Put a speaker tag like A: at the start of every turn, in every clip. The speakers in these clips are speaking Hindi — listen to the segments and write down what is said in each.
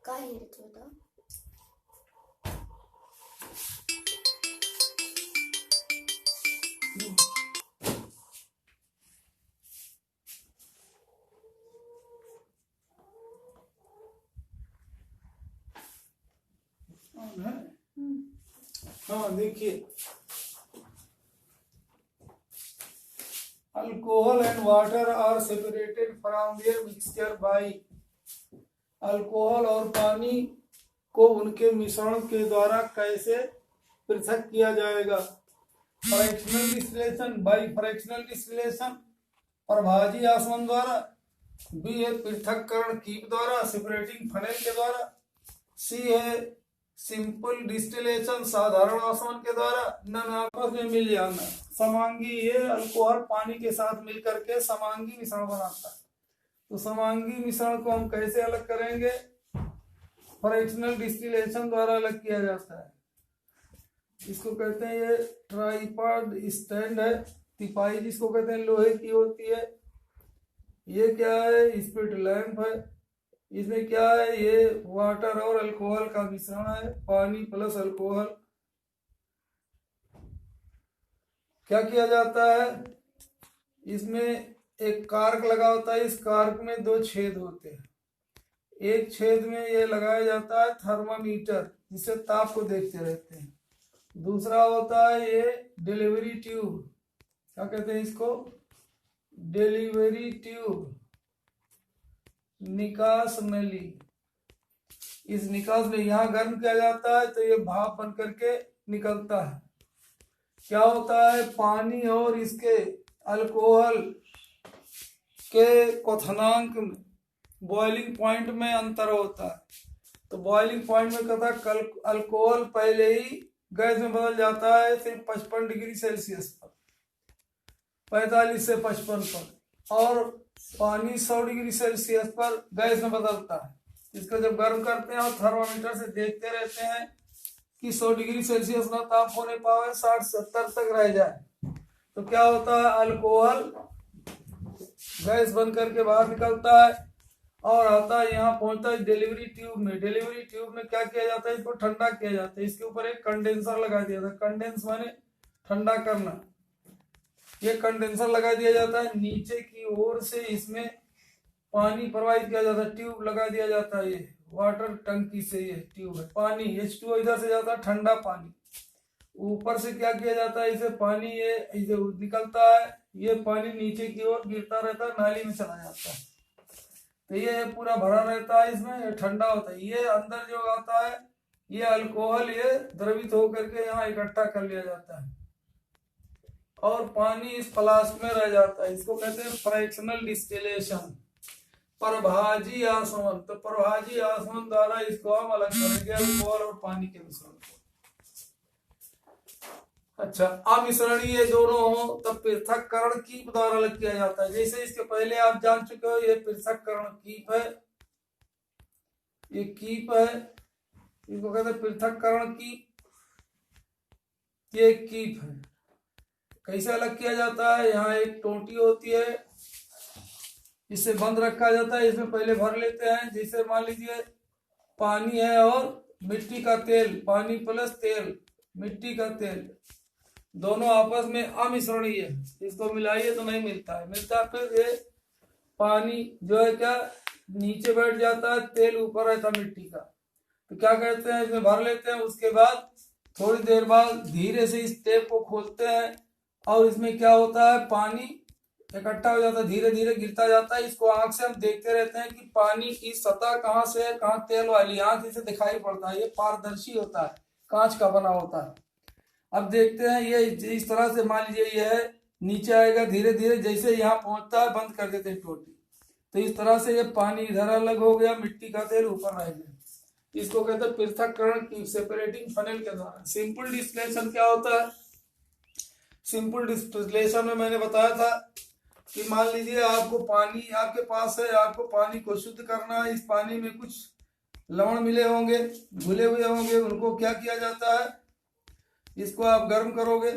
A: काय आहे रे तुझं?
B: हाँ देखिए, alcohol and water are separated from their mixture by. Alcohol और पानी को उनके मिश्रण के द्वारा कैसे पृथक किया जाएगा? Fractional distillation, by fractional distillation, प्रभाजी आसवन द्वारा, बी है पृथक्करण कीप द्वारा, सेपरेटिंग फनेल के द्वारा, सी है सिंपल डिस्टिलेशन साधारण आसवन के द्वारा, नन आपस में मिल जाना। समांगी, ये अल्कोहल पानी के साथ मिलकर के समांगी मिश्रण बनाता है। तो समांगी मिश्रण को हम कैसे अलग करेंगे? फ्रैक्शनल डिस्टिलेशन द्वारा अलग किया जाता है। इसको कहते हैं, ये ट्राइपॉड स्टैंड है, तिपाही जिसको कहते हैं, लोहे की होती है। ये क्या है? स्पिरिट लैंप है। इसमें क्या है? ये वाटर और अल्कोहल का मिश्रण है, पानी प्लस अल्कोहल। क्या किया जाता है? इसमें एक कार्क लगा होता है, इस कार्क में दो छेद होते हैं। एक छेद में ये लगाया जाता है थर्मामीटर, जिससे ताप को देखते रहते हैं। दूसरा होता है ये डिलीवरी ट्यूब, क्या कहते हैं इसको? डिलीवरी ट्यूब, निकास नली। इस निकास में यहाँ गर्म किया जाता है तो ये भाप बन करके निकलता है। क्या होता है? पानी और इसके अल्कोहल के क्वथनांक में, बॉइलिंग पॉइंट में अंतर होता है। तो बॉइलिंग पॉइंट में कहता है अल्कोहल पहले ही गैस में बदल जाता है सिर्फ 55 डिग्री सेल्सियस पर, 45 से 55 पर, और पानी 100 डिग्री सेल्सियस पर गैस में बदलता है। इसको जब गर्म करते हैं और थर्मामीटर से देखते रहते हैं कि 100 डिग्री सेल्सियस ना ताप होने पावे, 60-70 तक रह जाए, तो क्या होता है? अल्कोहल गैस बन करके बाहर निकलता है और आता है, यहाँ पहुंचता है डिलीवरी ट्यूब में। डिलीवरी ट्यूब में क्या किया जाता है? इसको ठंडा किया जाता है। इसके ऊपर एक कंडेंसर लगा दिया जाता है। कंडेंस माने ठंडा करना। ये कंडेंसर लगा दिया जाता है। नीचे की ओर से इसमें पानी प्रवाहित किया जाता है, ट्यूब लगा दिया जाता है। ये वाटर टंकी से ये ट्यूब है। पानी H2O इधर से जाता है, ठंडा पानी। ऊपर से क्या किया जाता है? इसे पानी ये इसे निकलता है, ये पानी नीचे की ओर गिरता रहता है, नाली में चला जाता है। तो ये पूरा भरा रहता है, इसमें ये ठंडा होता है। ये अंदर जो आता है, ये अल्कोहल ये द्रवित होकर के यहाँ इकट्ठा कर लिया जाता है और पानी इस फ्लास्क में रह जाता है। इसको कहते हैं फ्रैक्शनल डिस्टिलेशन, प्रभाजी आसवन। तो प्रभाजी आसवन द्वारा इसको हम अलग करेंगे, अल्कोहल और पानी के मिश्रण को। अच्छा, अमिश्रण ये दोनों हो तब पृथक्करण कीप द्वारा अलग किया जाता है। जैसे इसके पहले आप जान चुके हो, ये पृथक्करण कीप है, ये कीप है, इसको कहते हैं पृथक्करण कीप। ये कीप है। कैसे अलग किया जाता है? यहाँ एक टोटी होती है, इसे बंद रखा जाता है। इसमें पहले भर लेते हैं। जैसे मान लीजिए पानी है और मिट्टी का तेल, पानी प्लस तेल, मिट्टी का तेल, दोनों आपस में अमिश्रणीय है, इसको मिलाइए तो नहीं मिलता है। मिलता है फिर ये पानी जो है क्या नीचे बैठ जाता है, तेल ऊपर रहता मिट्टी का। तो क्या कहते हैं? इसमें भर लेते हैं। उसके बाद थोड़ी देर बाद धीरे से इस टेप को खोलते हैं और इसमें क्या होता है? पानी इकट्ठा हो जाता है, धीरे धीरे गिरता जाता है। इसको आंख से हम देखते रहते हैं कि पानी की सतह कहाँ से है, कहाँ तेल वाली, आंख इसे दिखाई पड़ता है। ये पारदर्शी होता है, कांच का बना होता है। अब देखते हैं ये इस तरह से, मान लीजिए ये है, नीचे आएगा धीरे धीरे, जैसे यहाँ पहुंचता है बंद कर देते हैं टोटी। तो इस तरह से ये पानी इधर अलग हो गया, मिट्टी का तेल ऊपर रह गया। इसको कहते हैं पृथक्करण की, सेपरेटिंग फनेल के द्वारा। सिंपल डिस्टिलेशन क्या होता है? सिंपल डिस्टिलेशन में मैंने बताया था कि मान लीजिए आपको पानी आपके पास है, आपको पानी को शुद्ध करना है। इस पानी में कुछ लवण मिले होंगे, घुले हुए होंगे, उनको क्या किया जाता है? इसको आप गर्म करोगे,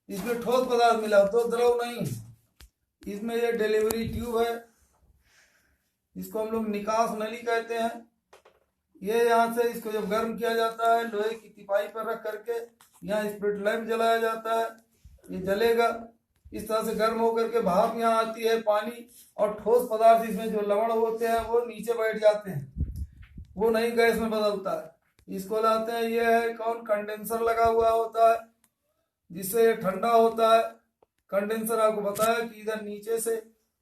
B: इसमें ठोस पदार्थ मिला तो द्रव नहीं। इसमें ये डिलीवरी ट्यूब है, इसको हम लोग निकास नली कहते हैं। ये यहाँ से इसको जब गर्म किया जाता है लोहे की तिपाई पर रख करके यहाँ स्पिरिट लैंप जलाया जाता है, ये जलेगा। इस तरह से गर्म होकर के भाप यहाँ आती है, पानी और ठोस पदार्थ इसमें जो लवण होते हैं वो नीचे बैठ जाते हैं, वो नहीं गैस में बदलता है, इसको लाते हैं। ये है कौन, कंडेंसर लगा हुआ होता है जिससे ठंडा होता है। कंडेंसर आपको बताया कि इधर नीचे से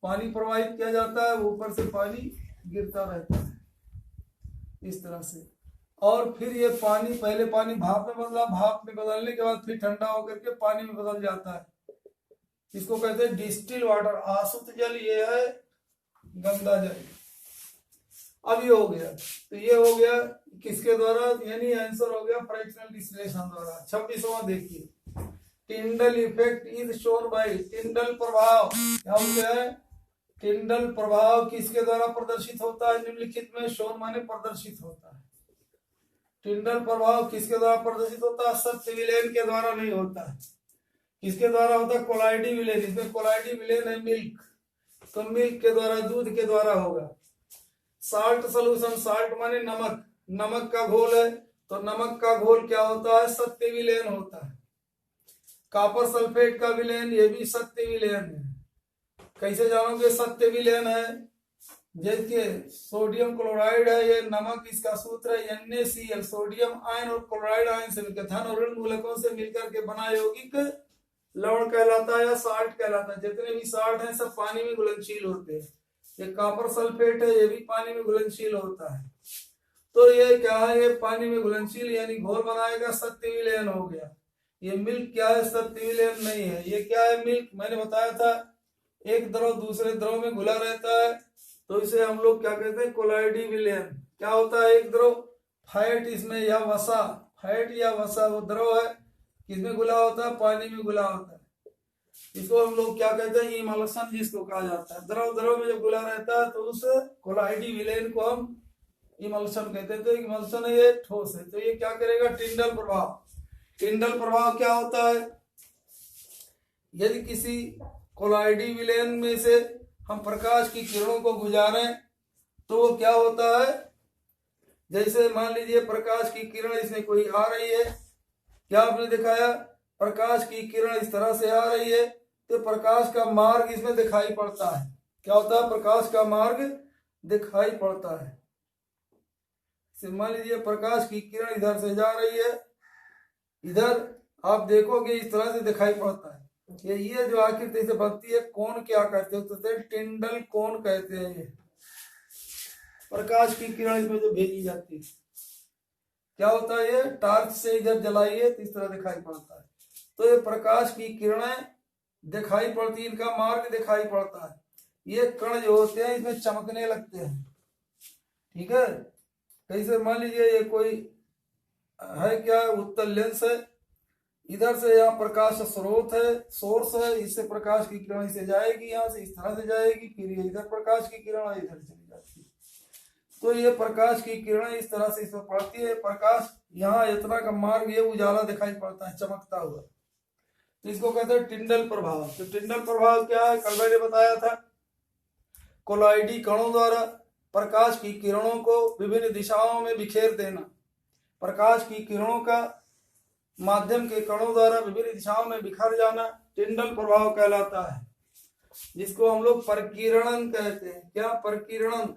B: पानी प्रवाहित किया जाता है, ऊपर से पानी गिरता रहता है इस तरह से। और फिर ये पानी, पहले पानी भाप में बदला, भाप में बदलने के बाद फिर ठंडा होकर के पानी में बदल जाता है, इसको कहते हैं डिस्टिल वाटर, आसुत जल। ये है गंगा जल। अब ये हो गया, तो ये हो गया किसके द्वारा, यानी आंसर हो गया फ्रैक्शनल डिस्टिलेशन द्वारा। 26वां देखिए, Tyndall effect is shown by, टिंडल प्रभाव क्या होता है, टिंडल प्रभाव किसके द्वारा प्रदर्शित होता है निम्नलिखित में, शोन माने प्रदर्शित होता है। टिंडल प्रभाव किसके द्वारा प्रदर्शित होता है, सत्य विलेन के द्वारा नहीं होता है। किसके द्वारा होता है, कोलाइडी विलेन। इसमें कोलाइडी विलेन है मिल्क, तो मिल्क के द्वारा, दूध के द्वारा होगा। साल्ट सोल्यूशन, साल्ट माने नमक, नमक का घोल है, तो नमक का घोल क्या होता है, सत्य विलेन होता है। कॉपर सल्फेट का विलेन, ये भी सत्य विलेन है। कैसे जानोगे सत्य विलेन है, जैसे सोडियम क्लोराइड है, ये नमक, इसका सूत्र है NaCl, सोडियम आयन और क्लोराइड आयन से मिलकर, धन और ऋण मूलकों से मिलकर के बना यौगिक लवण कहलाता है या साल्ट कहलाता है। जितने भी साल्ट हैं सब पानी में घुलनशील होते हैं। ये कॉपर सल्फेट है, ये भी पानी में घुलनशील होता है। तो ये क्या है, ये पानी में घुलनशील यानी घोल बनाएगा, सत्य विलेन हो गया। ये मिल्क क्या है, सत्य विलेन नहीं है। ये क्या है, मिल्क, मैंने बताया था एक द्रव दूसरे द्रव में घुला रहता है, तो इसे हम लोग क्या कहते हैं, कोलाइडी विलेन। क्या होता है, एक द्रव फैट इसमें या वसा, फैट या वसा वो द्रव है, किसमें घुला होता है, पानी में घुला होता है। इसको हम लोग क्या कहते हैं, इमल्शन जिसको कहा जाता है। द्रव द्रव में जब घुला रहता है तो उस कोलाइडी विलेन को हम इमल्शन कहते हैं। तो इमल्शन है, ये ठोस है, तो ये क्या करेगा, टिंडल प्रभाव। टिंडल प्रभाव क्या होता है, यदि किसी कोलाइडी विलेन में से हम प्रकाश की किरणों को गुजारें तो वो क्या होता है, जैसे मान लीजिए प्रकाश की किरण इसमें कोई आ रही है, क्या आपने दिखाया, प्रकाश की किरण इस तरह से आ रही है, तो प्रकाश का मार्ग इसमें दिखाई पड़ता है। क्या होता है, प्रकाश का मार्ग दिखाई पड़ता है। मान लीजिए प्रकाश की किरण इधर से जा रही है, इधर आप देखोगे इस तरह से दिखाई पड़ता है। ये जो आकृति से बनती है, कोण क्या कहते हैं, तो टिंडल कोण कहते हैं। ये प्रकाश की किरण इसमें जो भेजी जाती है, क्या होता है, ये टॉर्च से इधर जलाइए तो इस तरह दिखाई पड़ता है। तो ये प्रकाश की किरणें दिखाई पड़ती, इनका मार्ग दिखाई पड़ता है। ये कण जो होते हैं इसमें चमकने लगते हैं, ठीक है। कैसे, मान लीजिए ये कोई है क्या, उत्तल लेंस है, इधर से यहाँ प्रकाश स्रोत है, सोर्स है, इससे प्रकाश की किरण इसे जाएगी, यहाँ से इस तरह से जाएगी, फिर ये इधर प्रकाश की किरण इधर चली जाती है। तो ये प्रकाश की किरण इस तरह से इसमें पड़ती है, प्रकाश यहाँ इतना का मार्ग, ये उजाला दिखाई पड़ता है चमकता हुआ, तो इसको कहते हैं टिंडल प्रभाव। तो टिंडल प्रभाव क्या है, कल मैंने बताया था, कोलाइडी कणों द्वारा प्रकाश की किरणों को विभिन्न दिशाओं में बिखेर देना। प्रकाश की किरणों का माध्यम के कणों द्वारा विभिन्न दिशाओं में बिखर जाना टिंडल प्रभाव कहलाता है, जिसको हम लोग परकीरणन कहते हैं। क्या, परकीरणन,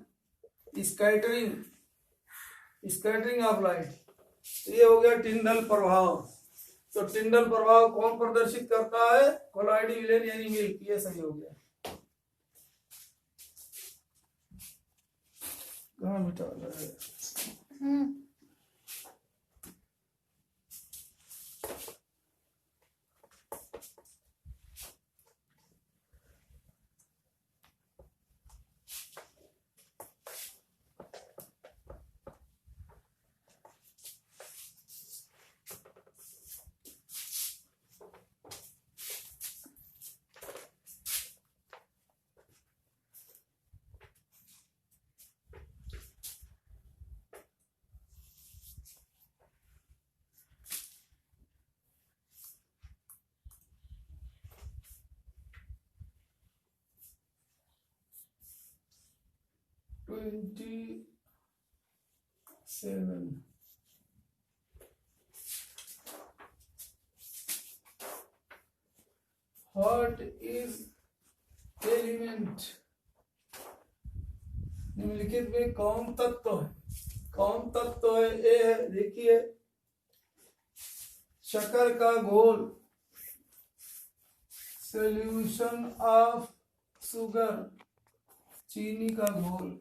B: स्कैटरिंग, स्कैटरिंग ऑफ लाइट। ये हो गया टिंडल प्रभाव। तो टिंडल प्रभाव कौन प्रदर्शित करता है, कोलाइडी विलेन यानी मिल्क। ये सही हो गया। कहाँ मिटा है, 27. What is element? निम्नलिखित में कौन तत्व है? कौन तत्व है? ए है, देखिए, शक्कर का घोल, सॉल्यूशन ऑफ शुगर, चीनी का घोल।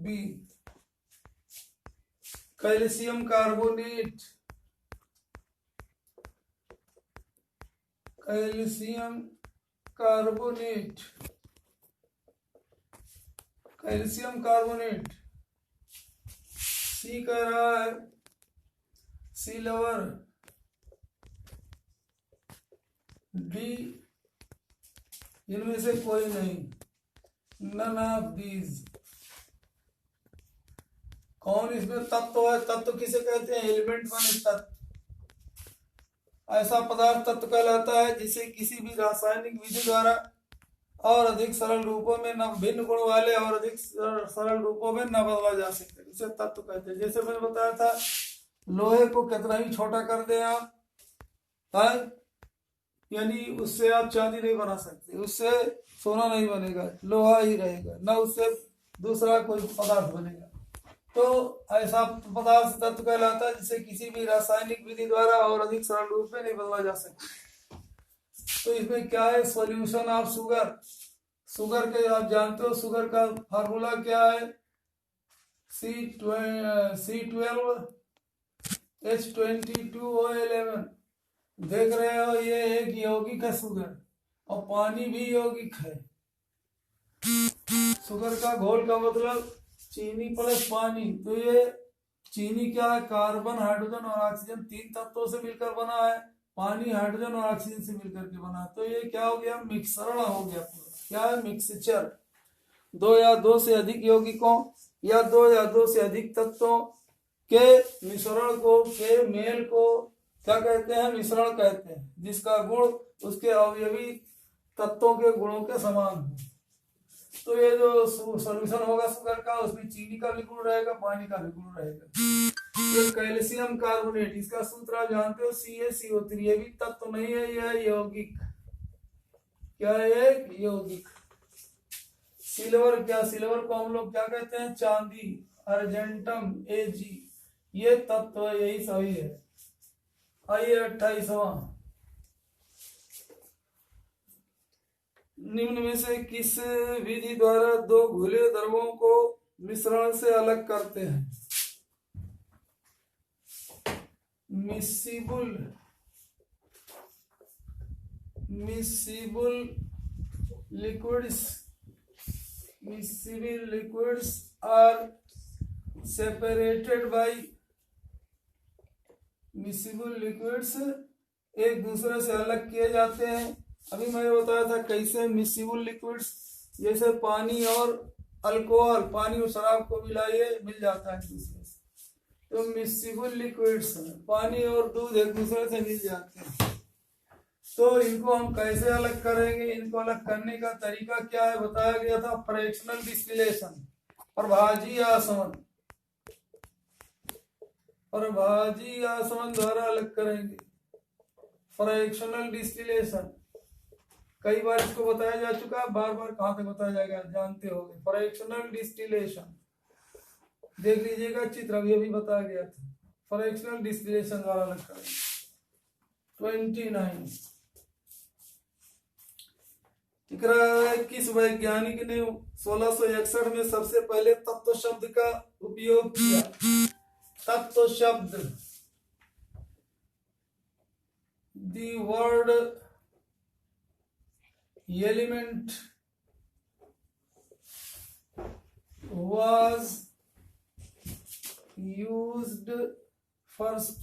B: B, calcium carbonate, calcium carbonate, calcium carbonate. C कह रहा है सिल्वर। डी, इनमें से कोई नहीं, नन ऑफ दीज। कौन इसमें तत्व है? तत्व किसे कहते हैं? एलिमेंट माने तत्व। ऐसा पदार्थ तत्व कहलाता है जिसे किसी भी रासायनिक विधि द्वारा और अधिक सरल रूपों में न भिन्न गुण वाले और अधिक सरल रूपों में न बदला जा सकते, इसे तत्व कहते हैं। जैसे मैंने बताया था, लोहे को कितना ही छोटा कर दे आप, यानी उससे आप चांदी नहीं बना सकते, उससे सोना नहीं बनेगा, लोहा ही रहेगा, न उससे दूसरा कोई पदार्थ बनेगा। तो ऐसा पदार्थ तत्व कहलाता है जिसे किसी भी रासायनिक विधि द्वारा और अधिक सरल रूप में नहीं बदला जा सकता। तो इसमें क्या है? Solution of sugar. शुगर के आप जानते हो, शुगर का फार्मूला क्या है? C12H22O11। देख रहे हो, ये एक यौगिक है शुगर, और पानी भी यौगिक है। शुगर का घोल का मतलब चीनी प्लस पानी। तो ये चीनी क्या है? कार्बन, हाइड्रोजन और ऑक्सीजन, तीन तत्वों से मिलकर बना है। पानी, हाइड्रोजन और ऑक्सीजन से मिलकर के बना है। तो ये क्या हो गया? मिश्रण हो गया पूरा। क्या है? मिक्सचर। दो या दो से अधिक यौगिकों या दो या दो से अधिक तत्वों के मिश्रण को, के मेल को क्या कहते हैं? मिश्रण कहते हैं, जिसका गुण उसके अवयवी तत्वों के गुणों के समान हो। तो ये जो सॉल्यूशन होगा शुगर का, उसमें चीनी का भी गुण रहेगा, पानी का भी गुण रहेगा। ये कैल्शियम कार्बोनेट, इसका सूत्र आप जानते हो, CaCO3। ये भी तत्व नहीं है, यह है यौगिक। क्या है? यौगिक। सिल्वर क्या? सिल्वर को हम लोग क्या कहते हैं? चांदी, अर्जेंटम Ag। ये तत्व है, यही सही है। आइए 28वां। निम्न में से किस विधि द्वारा दो घुले द्रवों को मिश्रण से अलग करते हैं? Miscible liquids are separated by. Miscible liquids एक दूसरे से अलग किए जाते हैं। अभी मैंने बताया था कैसे मिसिबल लिक्विड्स, जैसे पानी और अल्कोहल, पानी और शराब को मिलाइए, मिल जाता है एक दूसरे से। तो मिसिबल लिक्विड्स, पानी और दूध एक दूसरे से मिल जाते हैं। तो इनको हम कैसे अलग करेंगे? इनको अलग करने का तरीका क्या है? बताया गया था, फ्रैक्शनल डिस्टिलेशन, प्रभाजी आसवन। प्रभाजी आसवन द्वारा अलग करेंगे, फ्रैक्शनल डिस्टिलेशन। कई बार इसको बताया जा चुका है, बार बार कहां तक बताया जाएगा जानते होंगे। फ्रैक्शनल डिस्टिलेशन देख लीजिएगा, चित्र अभी बताया गया था। फ्रैक्शनल डिस्टिलेशन द्वारा अलग करेंगे। 29 दिख रहा है, किस वैज्ञानिक ने 1661 में सबसे पहले तत्व शब्द का उपयोग किया? तत्व शब्द, the word element was used first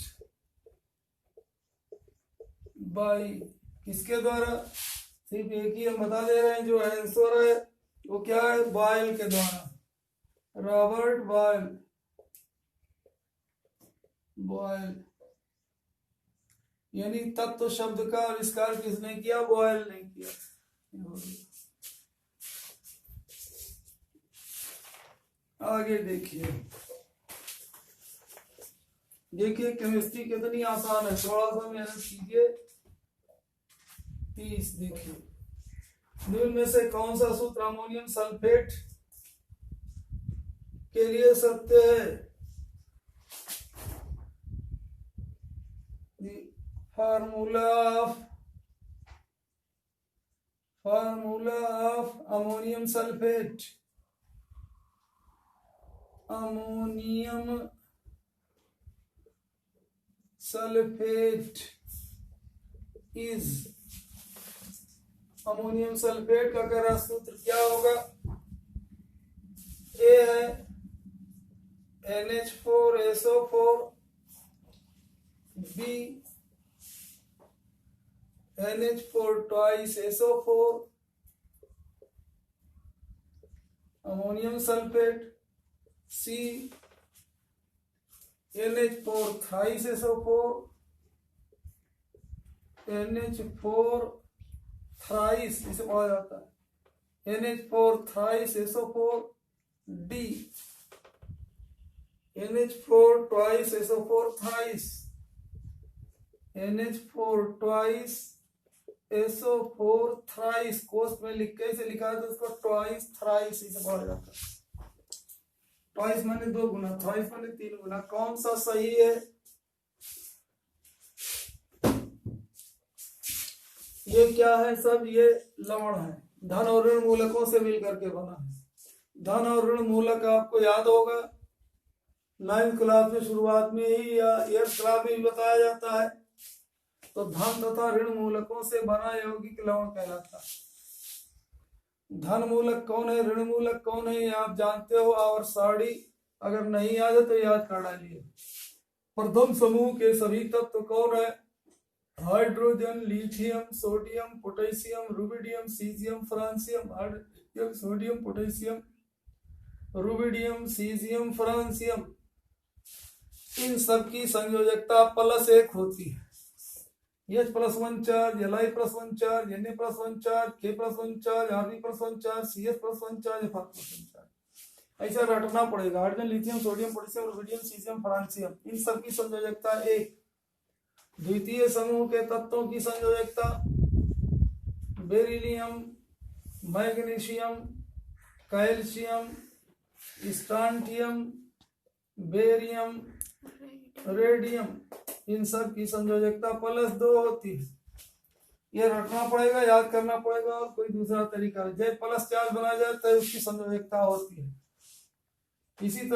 B: by, किसके द्वारा? सिर्फ एक ही हम बता दे रहे हैं, जो आंसर है वो क्या है? बॉयल के द्वारा, रॉबर्ट बॉयल। यानी तत्व शब्द का आविष्कार किसने किया? बॉयल ने किया। आगे देखिए, देखिए केमिस्ट्री कितनी आसान है, थोड़ा सा मेहनत कीजिए। 30 देखिए, निम्न में से कौन सा सूत्र अमोनियम सल्फेट के लिए सत्य है? Formula of ammonium sulphate, ammonium sulphate is, ammonium sulphate का करा सूत्र क्या होगा? ए है NH4SO4, B NH4 twice SO4, ammonium sulphate, C NH4 thrice SO4, NH4 thrice इसे पढ़ा जाता है, NH4 thrice SO4, D NH4 twice SO4 thrice, NH4 twice SO4 thrice, कोष्ठ में लिख के इसे लिखा है तो उसको ट्वाइस थ्राइस इसे पढ़ा जाता है। ट्वाइस माने 2 गुना, थ्राइस माने 3 गुना। कौन सा सही है? ये क्या है सब? ये लवण है, धन और ऋण मूलकों से मिलकर के बना है। धन और ऋण मूलक आपको याद होगा, 9th क्लास में शुरुआत में ही या 8th क्लास में ही बताया जाता है। तो धन तथा ऋण मूलकों से बना यौगिक लवण कहलाता है। धन मूलक कौन है, ऋण मूलक कौन है, ये आप जानते हो। और साड़ी अगर नहीं याद है तो याद कर डालिए। प्रथम समूह के सभी तत्व कौन है? Hydrogen, lithium, sodium, potassium, rubidium, caesium, francium. Hydrogen, sodium, potassium, rubidium, caesium, francium, इन सब की संयोजकता +1 होती है। H+1 charge, Li+1 charge, Na+1 charge, K+1 charge, Rb+1 charge, CS+1 charge, Fr+1 charge. ऐसा रटना पड़ेगा। Hydrogen, lithium, sodium, potassium, rubidium, caesium, francium, इन सब की संयोजकता 1। द्वितीय समूह के तत्वों की संयोजकता beryllium, magnesium, calcium, strontium, barium, radium, इन सब की संयोजकता +2 होती है। ये रखना पड़ेगा, याद करना पड़ेगा। और कोई दूसरा तरीका जब +4 बनाया जाए तो उसकी संयोजकता होती है। इसी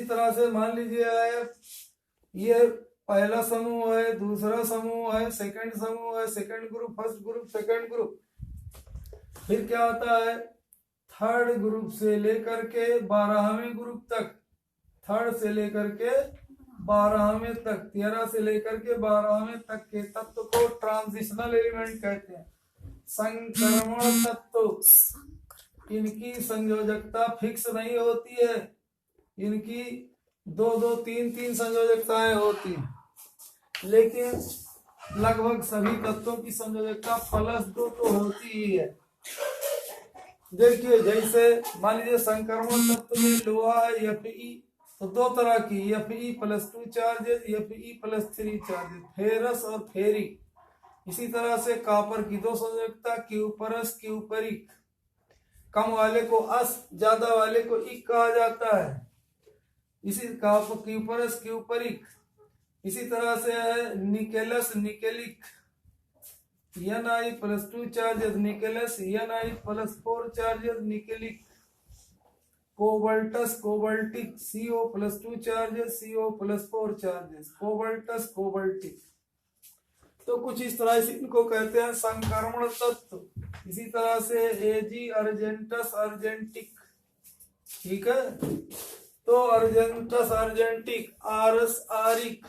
B: तरह से मान लीजिए ये पहला समूह है, दूसरा समूह है, सेकंड समूह है, second group, first group, second group. फिर क्या आता है? थर्ड ग्रुप से लेकर के 12वें ग्रुप तक, थर्ड से लेकर के 12वें तक, 13 से लेकर के 12वें तक के तत्व को ट्रांजिशनल एलिमेंट कहते हैं, संक्रमण तत्व। इनकी संयोजकता फिक्स नहीं होती है, इनकी 2-2, 3-3 संयोजकताएं होती हैं, लेकिन लगभग सभी तत्वों की संयोजकता +2 तो होती ही है। देखिए जैसे मान लीजिए संक्रमण तत्व में लोहा है Fe, तो 2 तरह की Fe+2 charges, Fe+3 charges, ferrous और फेरिक। इसी तरह से कॉपर की 2 संयोजकता, क्यूपरस, क्यूपरिक। कम वाले को अस, ज्यादा वाले को इक कहा जाता है। इसी क्यूपरस, क्यूपरिक। इसी तरह से है nickelous, nickelic, Na+2 charges nickelous, Na+4 charges nickelic. Cobaltous, cobaltic, Co+2 charges, Co+4 charges, cobaltous, cobaltic. तो कुछ इस तरह से इनको कहते हैं संक्रमण तत्व। इसी तरह से Ag, अर्जेंटस, अर्जेंटिक। ठीक है, तो अर्जेंटस, अर्जेंटिक, आरस, आरिक,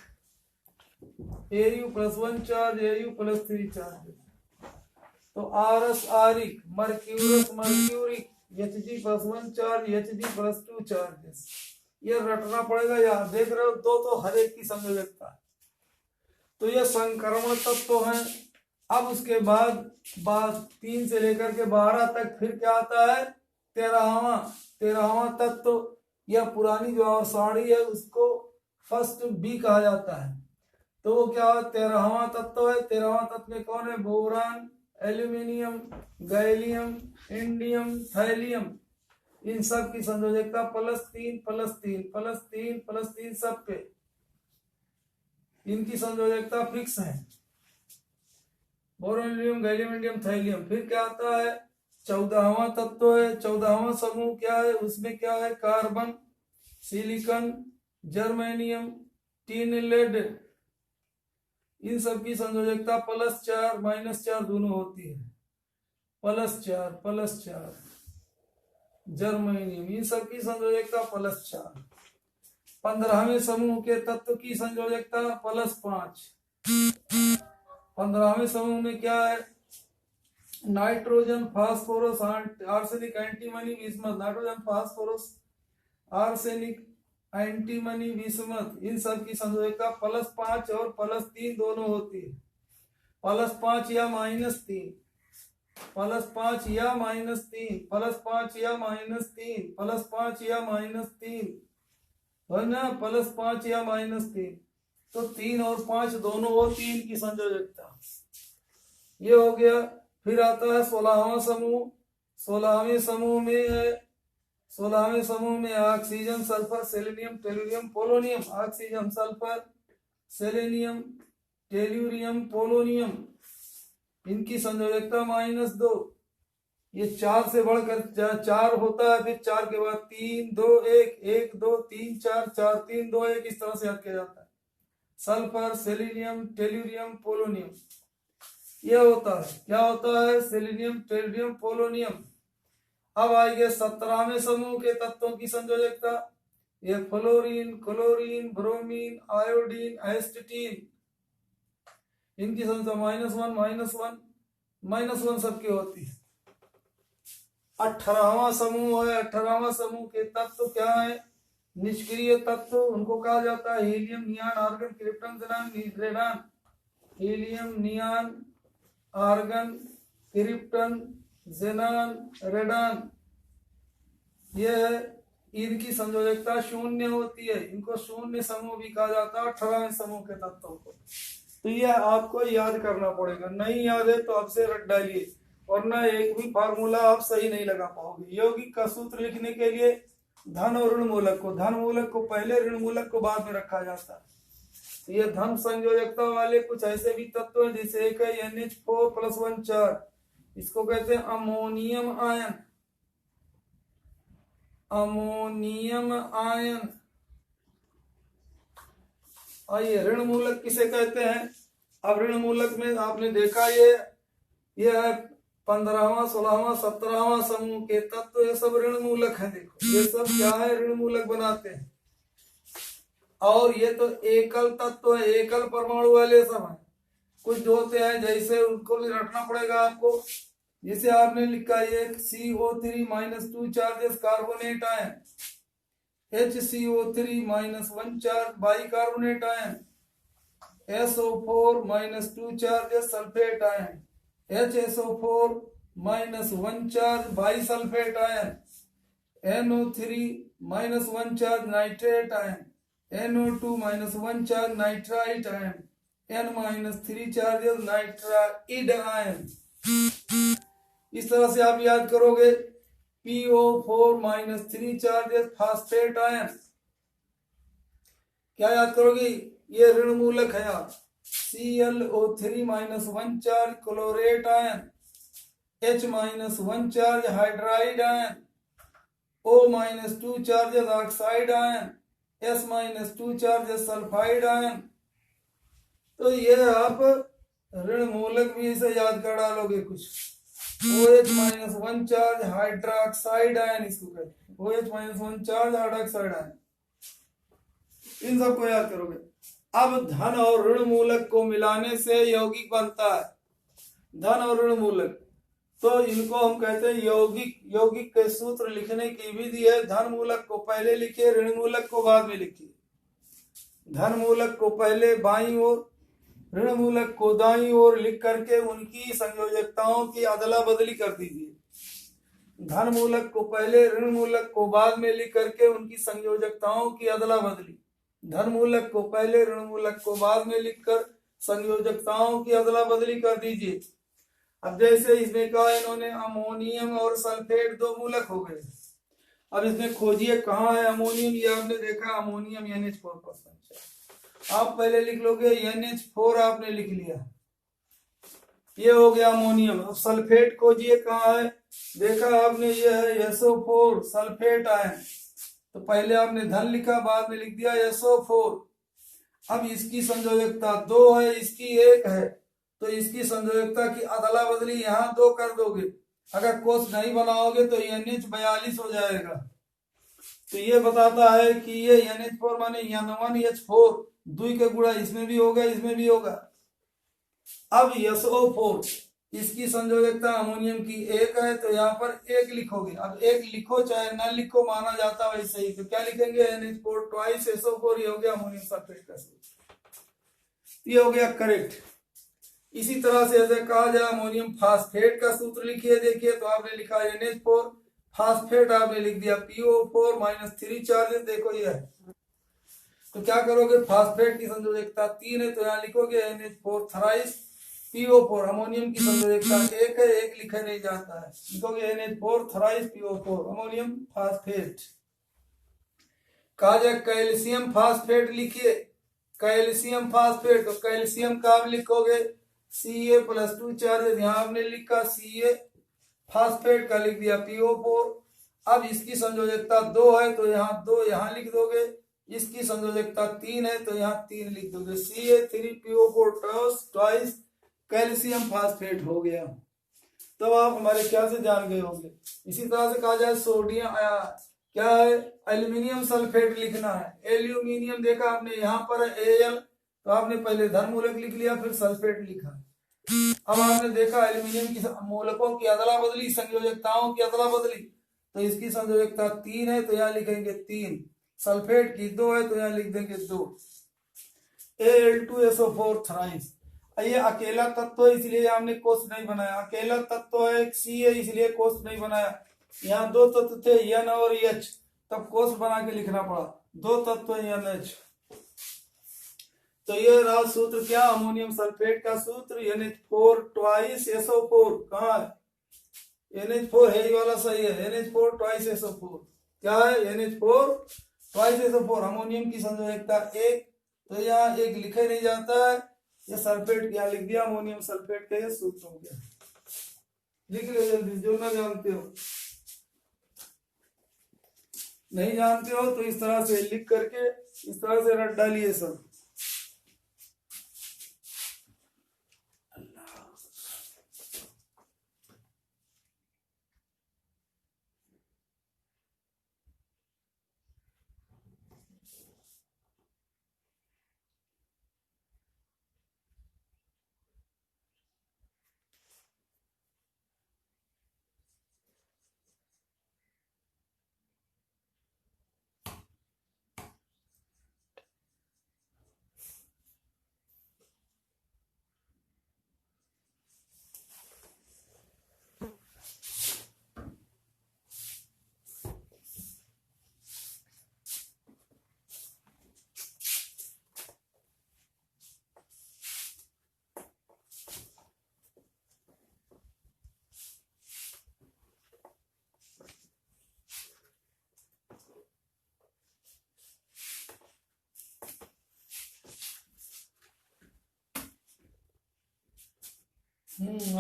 B: Au+1 चार्ज, Au+3 चार्ज। तो aurous, auric, mercurous, mercuric, Hg+1 charge, Hg+2 charges. ये रटना पड़ेगा यार। देख रहे हो, 2 तो हर एक की संयोजकता है। तो ये संक्रमण तत्व हैं। अब उसके बाद 3 से लेकर के 12 तक फिर क्या आता है, 13वां तत्व। यह पुरानी जो साड़ी है उसको फर्स्ट बी कहा जाता है। तो वो क्या है, 13वां तत्व है। 13वां तत्व में कौन है, boron, aluminium, gallium, indium, thallium. इन सब की संयोजकता +3 सब पे इनकी संयोजकता फिक्स है। Boron, aluminium, gallium, indium, thallium. फिर क्या आता है, 14वां तत्व है। 14वां समूह क्या है, उसमें क्या है, carbon, silicon, germanium, tin, lead. इन सब की संयोजकता +4 -4 दोनों होती है। +4 जर्मेनियम, इन सब की संयोजकता +4। 15वें समूह के तत्व की संयोजकता +5। 15वें समूह में क्या है, nitrogen, phosphorus, arsenic, antimony, bismuth. Nitrogen, phosphorus, arsenic, antimony, bismuth. इन सब की संयोजकता +5 और +3 दोनों होती है। +5 या -3, +5 या -3, +5 या -3, +5 या -3 है ना, +5 या -3। तो 3 और 5 दोनों होती है इनकी संयोजकता। ये हो गया। फिर आता है 16वां समूह। 16वें समूह में है, 16वें समूह में oxygen, sulphur, selenium, tellurium, polonium. Oxygen, sulphur, selenium, tellurium, polonium. इनकी संयोजकता -2। ये 4 से बढ़कर 4 होता है। फिर 4 के बाद 3 2 1 1 2 3 4 4 3 2 1 इस तरह से याद किया जाता है। Sulphur, selenium, tellurium, polonium. ये होता है, क्या होता है, सेलेनियम, टेलुरियम, पोलोनियम। अब आएंगे 17वें समूह के तत्वों की संयोजकता। ये फ्लोरीन, क्लोरीन, ब्रोमीन, आयोडीन, एस्टेटीन। इनकी संख्या -1 सबकी होती है। 18वां समूह है। 18वां समूह के तत्व क्या है, निष्क्रिय तत्व उनको कहा जाता है helium, neon, argon, krypton, xenon, radon. Helium, neon, argon, krypton, xenon, radon. ये इनकी संयोजकता 0 होती है। इनको 0 समूह भी कहा जाता है 18वें समूह के तत्वों को। तो यह आपको याद करना पड़ेगा। नहीं याद है तो अब से रट डालिए, वरना एक भी फार्मूला आप सही नहीं लगा पाओगे। यौगिक का सूत्र लिखने के लिए धन और ऋण मूलक को पहले, ऋण मूलक को बाद में रखा जाता है। तो ये धन संयोजकता वाले कुछ ऐसे भी तत्व हैं, जैसे एक है NH4+1 4, इसको कहते हैं अमोनियम आयन। Ammonium ion. आइए, ऋण मूलक किसे कहते हैं। अब ऋण मूलक में आपने देखा ये है 15वां, 16वां, 17वां समूह के तत्व, ये सब ऋण मूलक है। देखो ये सब क्या है, ऋण मूलक बनाते हैं। और ये तो एकल तत्व है, एकल परमाणु वाले सब है। कुछ जो होते हैं जैसे उनको भी रखना पड़ेगा आपको। जैसे आपने लिखा ये CO3-2 charges carbonate ion, HCO3 -1 charge bicarbonate ion, SO4 -2 sulphate ion, HSO4 -1 charge bisulphate ion, NO3 -1 nitrate ion, NO2 -1 nitrite ion, N-3 nitride ion. इस तरह से आप याद करोगे। PO4 -3 phosphate ion. क्या याद करोगे, ये ऋण मूलक है आप। ClO3 -1 chlorate ion, H -1 hydride ion, O -2 oxide ion, S -2 sulphide ion. तो ये आप ऋण मूलक भी इसे याद कर डालोगे कुछ। OH -1 हाइड्रोक्साइड आयन इसको कहते हैं, OH -1 हाइड्रोक्साइड आयन। इन सबको याद करोगे। अब धन और ऋण मूलक को मिलाने से यौगिक बनता है। धन और ऋण मूलक, तो इनको हम कहते हैं यौगिक। यौगिक के सूत्र लिखने की विधि है, धन मूलक को पहले लिखिए, ऋण मूलक को बाद में लिखिए। धन मूलक को पहले बाईं ओर ऋण मूलक को दाईं ओर लिख करके उनकी संयोजकताओं की अदला बदली कर दीजिए। धन मूलक को पहले, ऋण मूलक को बाद में लिख करके उनकी संयोजकताओं की अदला बदली। धन मूलक को पहले, ऋण मूलक को बाद में लिखकर संयोजकताओं की अदला बदली कर दीजिए। अब जैसे इसमें कहा इन्होंने अमोनियम और सल्फेट दो मूलक हो गए। अब इसमें खोजिए कहाँ है अमोनियम। ये आपने देखा अमोनियम NH4%। आप पहले लिख लोगे NH4, आपने लिख लिया, ये हो गया अमोनियम। अब सल्फेट खोजिए कहाँ है, देखा आपने ये है SO4 सल्फेट आयन। तो पहले आपने धन लिखा, बाद में लिख दिया SO4। अब इसकी संयोजकता 2 है, इसकी 1 है, तो इसकी संयोजकता की अदला बदली यहाँ 2 कर दोगे। अगर कोष नहीं बनाओगे तो NH42 हो जाएगा। तो ये बताता है कि ये NH4 माने N1H4, 2 के गुणा इसमें भी होगा, इसमें भी होगा। अब SO4 इसकी संयोजकता अमोनियम की 1 है, तो यहाँ पर 1 लिखोगे। अब 1 लिखो चाहे ना लिखो, माना जाता है वैसे ही। तो क्या लिखेंगे NH4 ट्वाइस SO4, ये हो गया अमोनियम सल्फेट का सूत्र। ये हो गया करेक्ट। इसी तरह से ऐसे कहा जाए अमोनियम फास्फेट का सूत्र लिखिए। देखिए तो आपने लिखा NH4 फास्फेट, आपने लिख दिया PO4 -3 चार्जेस। देखो ये है, तो क्या करोगे, फास्फेट की संयोजकता 3 है, तो यहाँ लिखोगे NH4 थराइस PO4। अमोनियम की संयोजकता 1 है, 1 लिखा नहीं जाता है, लिखोगे NH4 थराइस PO4 अमोनियम फास्फेट। कहा जाए कैल्शियम फास्फेट लिखिए, कैल्शियम फास्फेट, तो कैल्शियम का आप लिखोगे Ca+2 चार्जेस। यहाँ आपने लिखा Ca, फास्फेट का लिख दिया PO4। अब इसकी संयोजकता 2 है, तो यहाँ 2 यहाँ लिख दोगे। इसकी संयोजकता 3 है, तो यहाँ 3 लिख दोगे। Ca3PO4 ट्वाइस कैल्शियम फास्फेट हो गया। तब आप हमारे क्या से जान गए होंगे। इसी तरह से कहा जाए सोडियम क्या है, एल्यूमिनियम सल्फेट लिखना है। एल्यूमिनियम देखा आपने यहाँ पर Al, तो आपने पहले धन मूलक लिख लिया, फिर सल्फेट लिखा। अब आपने देखा एल्यूमिनियम की मूलकों की अदला बदली, संयोजकताओं की अदला बदली, तो इसकी संयोजकता 3 है, तो यहाँ लिखेंगे 3। सल्फेट की 2 है, तो यहाँ लिख देंगे 2। Al2SO4 थराइस। ये अकेला तत्व है, इसलिए हमने कोष नहीं बनाया। अकेला तत्व है, C है, इसलिए कोष नहीं बनाया। यहाँ 2 तत्व थे N और H, तब कोष बना के लिखना पड़ा। 2 तत्व NH। तो ये रहा सूत्र क्या, अमोनियम सल्फेट का सूत्र NH4 ट्वाइस SO4। कहाँ है NH4 है, ये वाला सही है, NH4 ट्वाइस SO4। क्या है NH4 ट्वाइस SO4। अमोनियम की संयोजकता 1, तो यहाँ 1 लिखा ही नहीं जाता है, ये सल्फेट यहाँ लिख दिया, अमोनियम सल्फेट का ये सूत्र हो गया। लिख लो जल्दी, जो ना जानते हो, नहीं जानते हो तो इस तरह से लिख करके इस तरह से रट डालिए सब।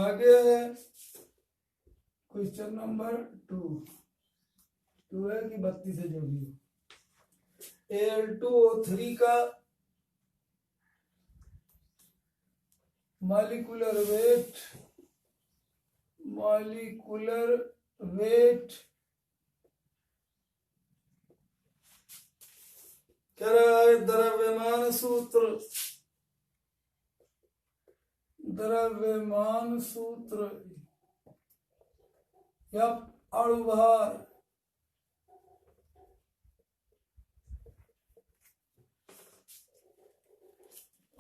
B: आगे क्वेश्चन नंबर 2 है कि 32 से जोड़िए। Al2O3 का मॉलिक्यूलर वेट क्या रहा है, द्रव्यमान सूत्र या अणुभार।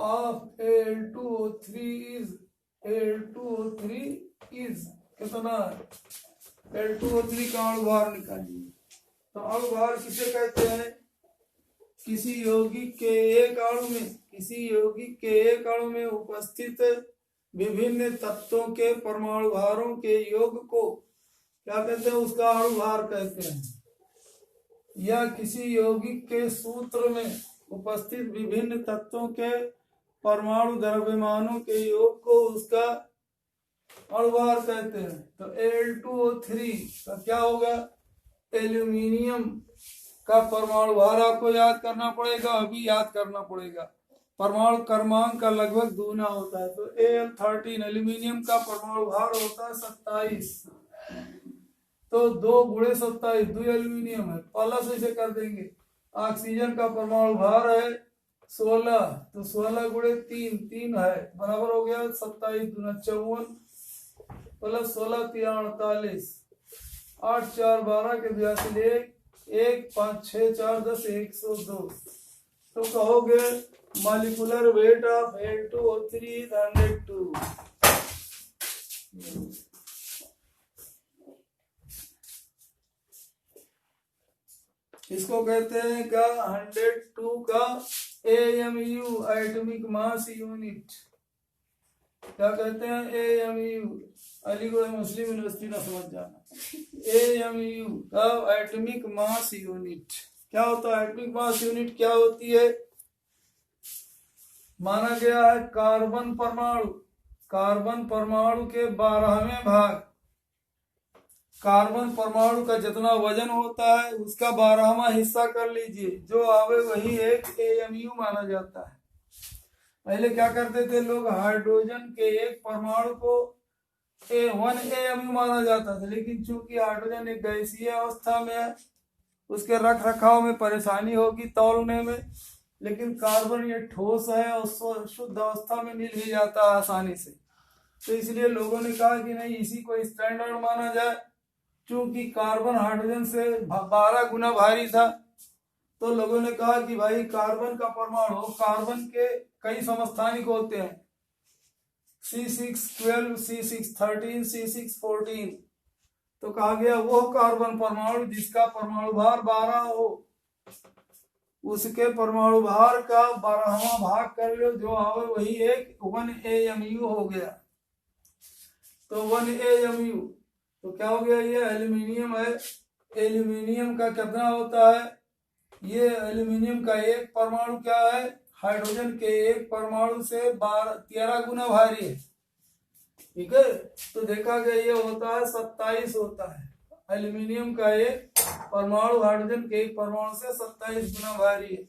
B: Of Al2O3 is Al2O3 is कितना है Al2O3 का अणु भार निकालिए। तो अणु भार किसे कहते हैं? किसी यौगिक के एक अणु में उपस्थित विभिन्न तत्वों के परमाणु भारों के योग को क्या कहते हैं? उसका अणु भार कहते हैं। या किसी यौगिक के सूत्र में उपस्थित विभिन्न तत्वों के परमाणु द्रव्यमानों के योग को उसका अणु भार कहते हैं। तो Al2O3 का क्या होगा? एल्यूमिनियम का परमाणु भार आपको याद करना पड़ेगा, अभी याद करना पड़ेगा। परमाणु क्रमांक का लगभग दूना होता है। तो Al13 एल्यूमिनियम का परमाणु भार होता है 27। तो 2 × 27 2 एल्यूमिनियम है, प्लस इसे कर देंगे। ऑक्सीजन का परमाणु भार है 16, तो 16 × 3 3 है, बराबर हो गया 27 दूना 54 प्लस 16 3 48 8 4 12 के 82 1 5 6 4 10 102। तो कहोगे molecular weight of Al2O3 is 102। इसको कहते हैं क्या? 102 का AMU एटॉमिक मास यूनिट। क्या कहते हैं? AMU, अलीगढ़ मुस्लिम यूनिवर्सिटी ना समझ जाना। AMU का एटॉमिक मास यूनिट क्या होता है? एटॉमिक मास यूनिट क्या होती है? माना गया है कार्बन परमाणु के 12वें भाग, कार्बन परमाणु का जितना वजन होता है उसका 12वां हिस्सा कर लीजिए, जो आवे वही एक AMU माना जाता है। पहले क्या करते थे लोग? हाइड्रोजन के एक परमाणु को 1 AMU माना जाता था, लेकिन चूंकि हाइड्रोजन एक गैसीय अवस्था में है, उसके रख रखाव में परेशानी होगी तौलने में, लेकिन कार्बन ये ठोस है और शुद्ध अवस्था में मिल ही जाता है आसानी से। तो इसलिए लोगों ने कहा कि नहीं, इसी को स्टैंडर्ड माना जाए। चूंकि कार्बन हाइड्रोजन से 12 गुना भारी था, तो लोगों ने कहा कि भाई कार्बन का परमाणु, कार्बन के कई समस्थानिक होते हैं, C612 C613 C614। तो कहा गया वो कार्बन परमाणु जिसका परमाणु भार 12 हो, उसके परमाणु भार का 12वां भाग कर लो, जो आवे वही एक 1 AMU हो गया। तो 1 AMU तो क्या हो गया? ये एल्यूमिनियम है। एल्यूमिनियम का कितना होता है? ये एल्यूमिनियम का एक परमाणु क्या है? हाइड्रोजन के एक परमाणु से 13 गुना भारी है। ठीक है, तो देखा गया ये होता है 27 होता है। एल्यूमिनियम का एक परमाणु हाइड्रोजन के एक परमाणु से 27 गुना भारी है।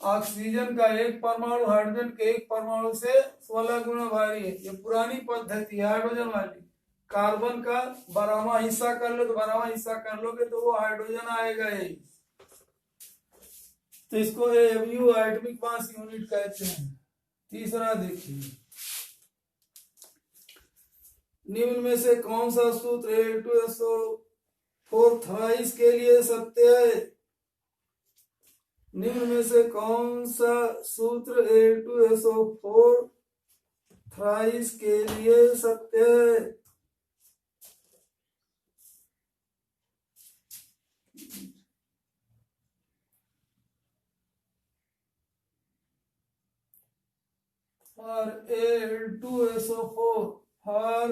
B: ऑक्सीजन का एक परमाणु हाइड्रोजन के एक परमाणु से 16 गुना भारी है। ये पुरानी पद्धति है हाइड्रोजन वाली। कार्बन का 12वां हिस्सा कर लो, तो 12वां हिस्सा कर लोगे तो वो हाइड्रोजन आएगा यही। तो इसको AMU एटॉमिक मास यूनिट कहते हैं। तीसरा देखिए, निम्न में से कौन सा सूत्र Al2SO4 थ्राइस के लिए सत्य है? निम्न में से कौन सा सूत्र Al2SO4 थ्राइस के लिए सत्य है? और Al2SO4 for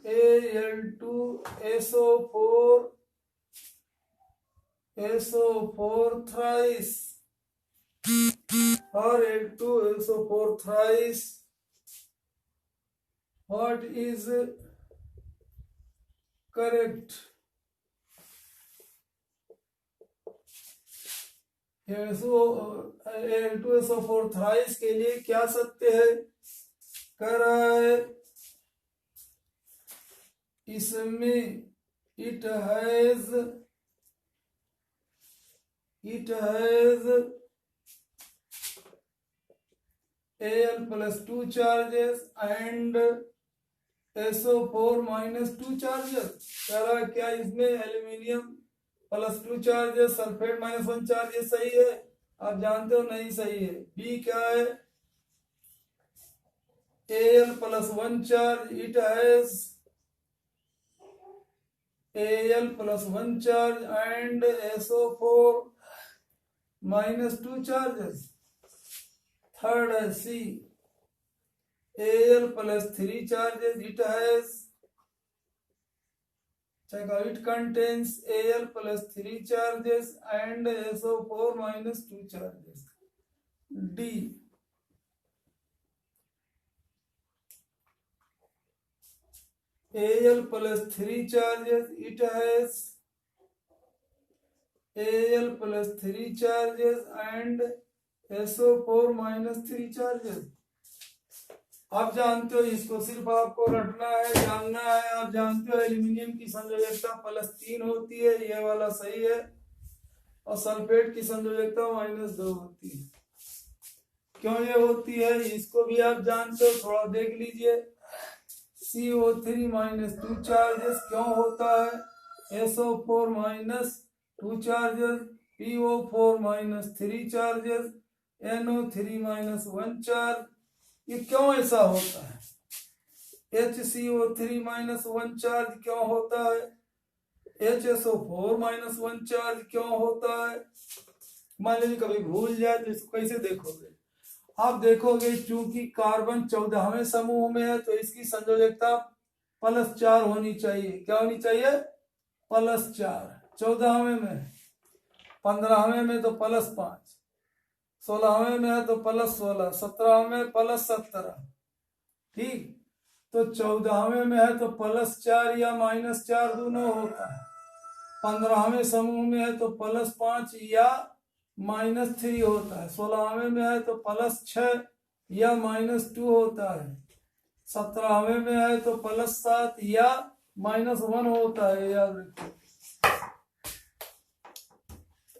B: Al2SO4 thrice or Al2SO4 thrice, what is correct? Al2SO4 thrice के लिए क्या सत्य है? कह रहा है इसमें it has Al+2 charges and SO4 -2 charges। कह रहा है क्या इसमें एल्यूमिनियम +2 चार्जेस, सल्फेट -1 चार्जेस सही है? आप जानते हो नहीं सही है। बी क्या है, Al plus 1 charge, it has Al plus 1 charge and SO4 minus 2 charges. Third is C, Al plus 3 charges, it has, check out, it contains Al plus 3 charges and SO4 minus 2 charges. D, Al plus 3 charges, it has Al plus 3 charges and SO4 minus 3 charges. आप जानते हो इसको, सिर्फ आपको रटना है, जानना है। आप जानते हो एल्यूमिनियम की संयोजकता +3 होती है, ये वाला सही है, और सल्फेट की संयोजकता -2 होती है। क्यों ये होती है इसको भी आप जानते हो, थोड़ा देख लीजिए। CO3 -2 चार्जेस क्यों होता है, SO4 -2 charges, PO4 -3 charges, NO3 -1 charge, ये क्यों ऐसा होता है। HCO3 -1 चार्ज क्यों होता है, HSO4 -1 चार्ज क्यों होता है। मान लीजिए कभी भूल जाए तो इसको कैसे देखोगे, आप देखोगे चूंकि कार्बन 14वें समूह में है तो इसकी संयोजकता +4 होनी चाहिए। क्या होनी चाहिए, +4। 14वें में, 15वें में तो +5, 16वें में है तो +16, 17वें में +17, ठीक। तो 14वें में है तो +4 या -4 दोनों होता है। 15वें समूह में है तो +5 या -3 होता है। 16वें में है तो +6 या -2 होता है। 17वें में है तो +7 या -1 होता है, याद रखिए।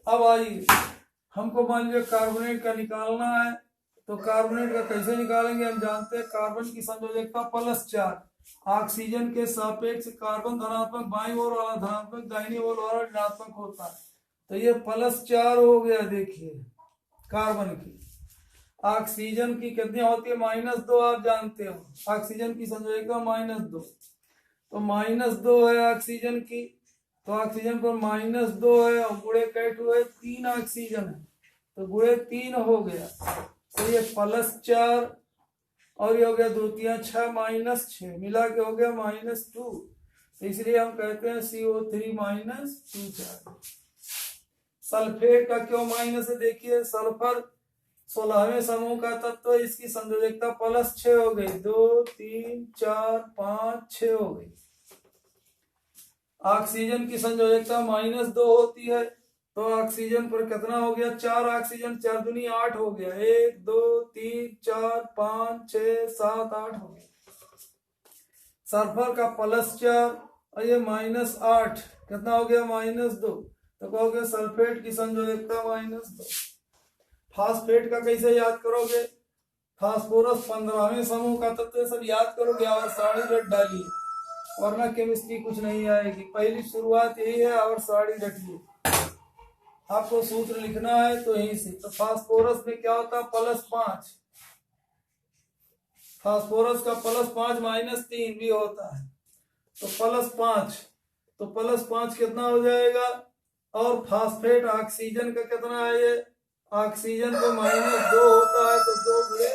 B: अब आइए, हमको मान लीजिए कार्बोनेट का निकालना है, तो कार्बोनेट का कैसे निकालेंगे, हम जानते हैं कार्बन की संयोजकता +4, ऑक्सीजन के सापेक्ष कार्बन धनात्मक बाईं ओर वाला धनात्मक, दाहिनी ओर वाला ऋणात्मक होता है। तो ये +4 हो गया। देखिए कार्बन की, ऑक्सीजन की कितनी होती है, -2, आप जानते हो ऑक्सीजन की संयोजकता -2, तो -2 है ऑक्सीजन की, तो ऑक्सीजन पर -2 है और गुणे कैट हुए 3 ऑक्सीजन है, तो गुणे 3 हो गया। तो ये +4 और ये हो गया 2 3 6 -6 मिला के हो गया -2, तो इसलिए हम कहते हैं CO3 -2 चार्ज। सल्फेट का क्यों माइनस है, देखिए सल्फर 16वें समूह का तत्व, इसकी संयोजकता +6 हो गई, 2 3 4 5 6 हो गई। ऑक्सीजन की संयोजकता -2 होती है, तो ऑक्सीजन पर कितना हो गया, 4 ऑक्सीजन, 4 दूनी 8 हो गया, 1 2 3 4 5 6 7 8 हो गया। सल्फर का +4 और ये -8, कितना हो गया, -2, तो कहोगे सल्फेट की संयोजकता -2। फास्फेट का कैसे याद करोगे, फास्फोरस 15वें समूह का तत्व, सब याद करोगे और साड़ी रट डालिए, वरना केमिस्ट्री कुछ नहीं आएगी। पहली शुरुआत यही है, और साड़ी रटिए। आपको सूत्र लिखना है तो यहीं से, तो फास्फोरस में क्या होता है, +5, फास्फोरस का +5 -3 भी होता है, तो +5, तो +5 कितना हो जाएगा। और फास्फेट ऑक्सीजन का कितना है, ये ऑक्सीजन को -2 होता है, तो 2 गुणे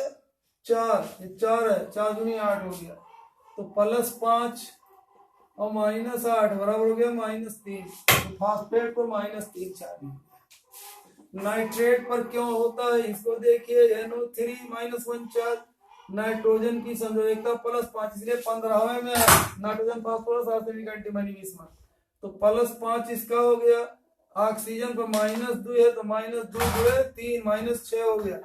B: 4, ये 4 है, 4 दूनी 8 हो गया, तो +5 और -8 बराबर हो गया -3, तो फास्फेट को -3 चाहिए। नाइट्रेट पर क्यों होता है, इसको देखिए, NO3 -1 चार्ज, नाइट्रोजन की संयोजकता +5, इसलिए 15वें में है, nitrogen phosphorus arsenic antimony bismuth, तो +5 इसका हो गया। ऑक्सीजन पर -2 है, तो -2 गुणे 3 -6 हो गया।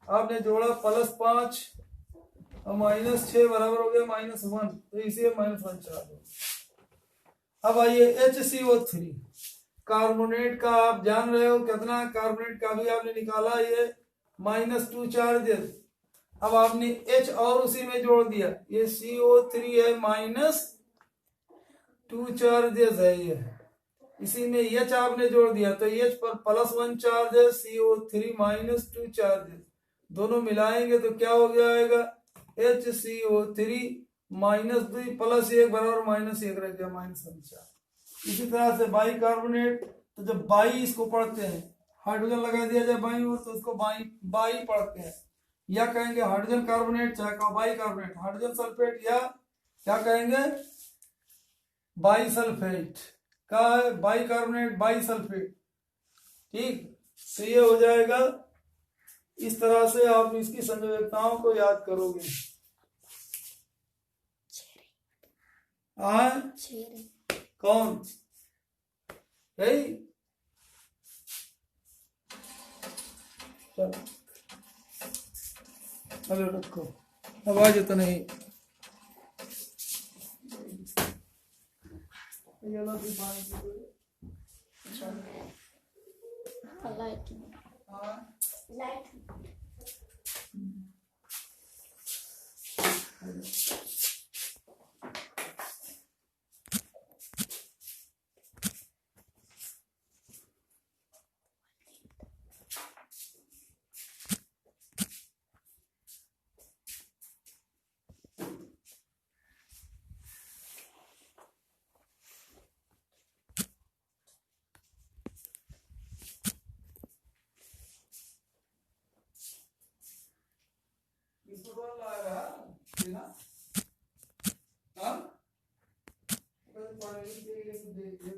B: आपने जोड़ा +5 और -6 बराबर हो गया -1, तो इसी -1 चार्ज हो। अब आइए HCO3 कार्बोनेट का, आप जान रहे हो कितना कार्बोनेट का भी आपने निकाला, ये -2 चार्जेस। अब आपने H और उसी में जोड़ दिया, ये CO3 है, -2 चार्जेस है ये, इसी में एच आपने जोड़ दिया तो एच पर +1 चार्ज है, CO3 -2 चार्ज है, दोनों मिलाएंगे तो क्या हो जाएगा, HCO3 -2 +1 बराबर -1 रह गया, -1 इसी तरह से बाइकार्बोनेट, तो जब बाई इसको पढ़ते हैं, हाइड्रोजन लगा दिया जाए बाई और तो उसको बाई बाई पढ़ते हैं, या कहेंगे हाइड्रोजन कार्बोनेट, चाहे बाई कार्बोनेट, हाइड्रोजन सल्फेट, या क्या कहेंगे बाई सल्फेट का है, बाई कार्बोनेट बाई सल्फेट। ठीक, तो ये हो जाएगा। इस तरह से आप इसकी संयोजकताओं को याद करोगे। हाँ कौन यही, चलो हेलो रखो, आवाज तो नहीं, ये लो दिखाने के लिए। हाँ इसको तो लाएगा ना, हाँ तो पानी के लिए तो दे दे